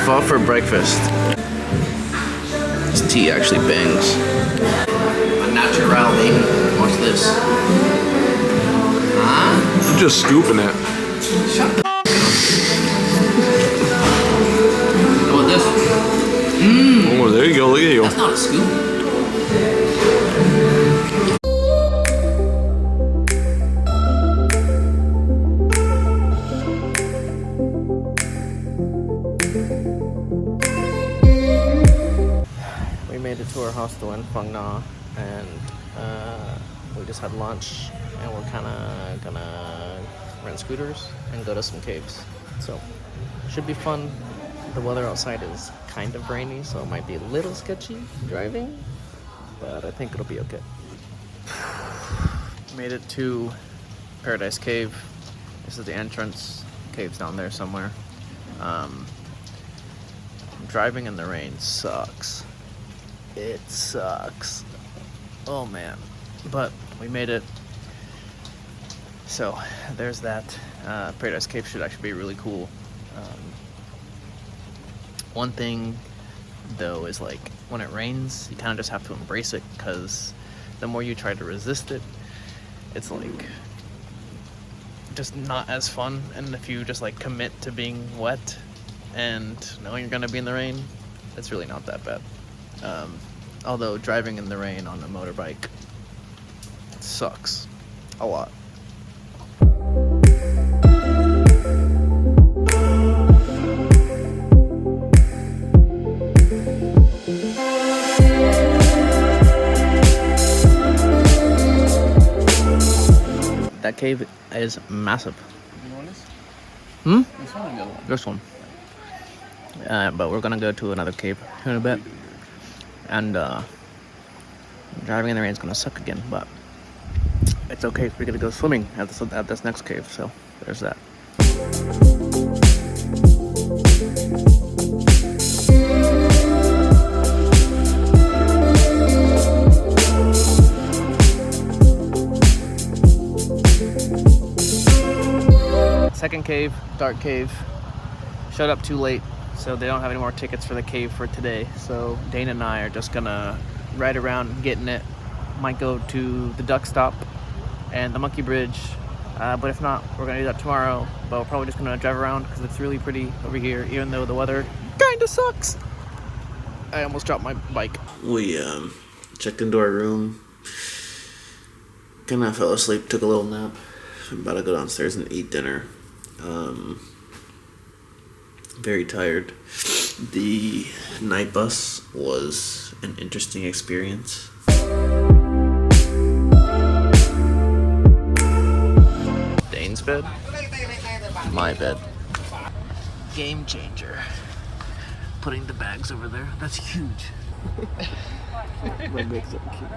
Pho for breakfast. This tea actually bangs. A natural, baby. Watch this. Huh? I'm just scooping it. Shut the How about this? Oh, there you go. Look at you. That's not a scoop. We made it to our hostel in Phang Nga, and we just had lunch, and we're kind of gonna rent scooters and go to some caves. So, should be fun. The weather outside is kind of rainy, so it might be a little sketchy driving, but I think it'll be okay. Made it to Paradise Cave. This is the entrance. Cave's down there somewhere. Driving in the rain sucks. It sucks. Oh man. But we made it. So there's that. Paradise Cave should actually be really cool. One thing though is like when it rains, you kind of just have to embrace it, because the more you try to resist it, it's like just not as fun. And if you just like commit to being wet and knowing you're gonna be in the rain, it's really not that bad. Although driving in the rain on a motorbike sucks a lot. That cave is massive. You want this? Hmm? This one or the other one? This one. But we're gonna go to another cave in a bit. And driving in the rain is gonna suck again, but it's okay. We're gonna go swimming at this next cave, so there's that. Second cave, dark cave. Showed up too late, so they don't have any more tickets for the cave for today. So Dana and I are just gonna ride around getting it. Might go to the duck stop and the monkey bridge, but if not, we're gonna do that tomorrow. But we're probably just gonna drive around because it's really pretty over here, even though the weather kinda sucks. I almost dropped my bike. We checked into our room, kinda fell asleep, took a little nap. I'm about to go downstairs and eat dinner. Very tired. The night bus was an interesting experience. Dane's bed? My bed. Game changer. Putting the bags over there. That's huge. My bed's so cute.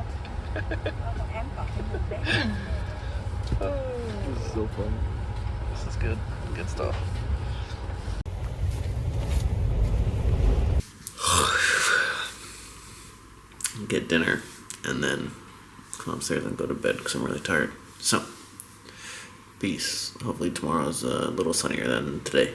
This is so fun. This is good. Good stuff. Get dinner and then come upstairs and go to bed because I'm really tired. So, peace. Hopefully tomorrow's a little sunnier than today.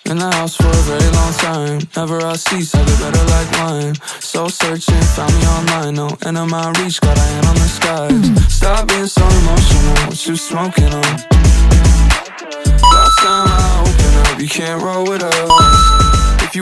In the house for a very long time. Never I cease, I get better like wine. Soul searching, found me online. No end of my reach, got a hand on the skies. Stop being so emotional, what you smoking on? Last time I open up, you can't roll with us.